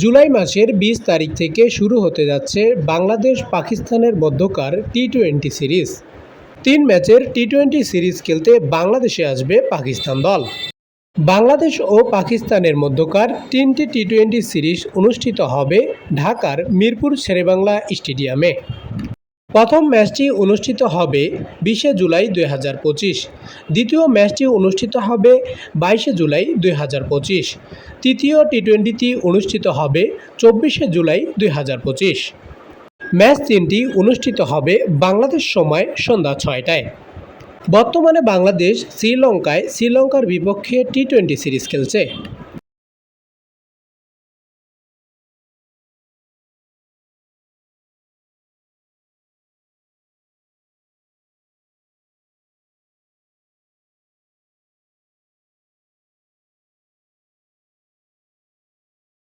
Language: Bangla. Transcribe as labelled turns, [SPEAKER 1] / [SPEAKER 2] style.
[SPEAKER 1] জুলাই মাসের ২০ তারিখ থেকে শুরু হতে যাচ্ছে বাংলাদেশ পাকিস্তানের মধ্যকার টি-20 সিরিজ। ৩ ম্যাচের টি-20 সিরিজ খেলতে বাংলাদেশে আসবে পাকিস্তান দল। বাংলাদেশ ও পাকিস্তানের মধ্যকার ৩টি টি-20 সিরিজ অনুষ্ঠিত হবে ঢাকার মিরপুর শেরেবাংলা স্টেডিয়ামে। প্রথম ম্যাচটি অনুষ্ঠিত হবে ২০শে জুলাই ২০২৫, দ্বিতীয় ম্যাচটি অনুষ্ঠিত হবে ২২শে জুলাই ২০২৫, তৃতীয় টি-20টি অনুষ্ঠিত হবে ২৪শে জুলাই ২০২৫। ম্যাচ ৩টি অনুষ্ঠিত হবে বাংলাদেশ সময় সন্ধ্যা ৬টায়। বর্তমানে বাংলাদেশ শ্রীলঙ্কার বিপক্ষে টি-20 সিরিজ খেলছে।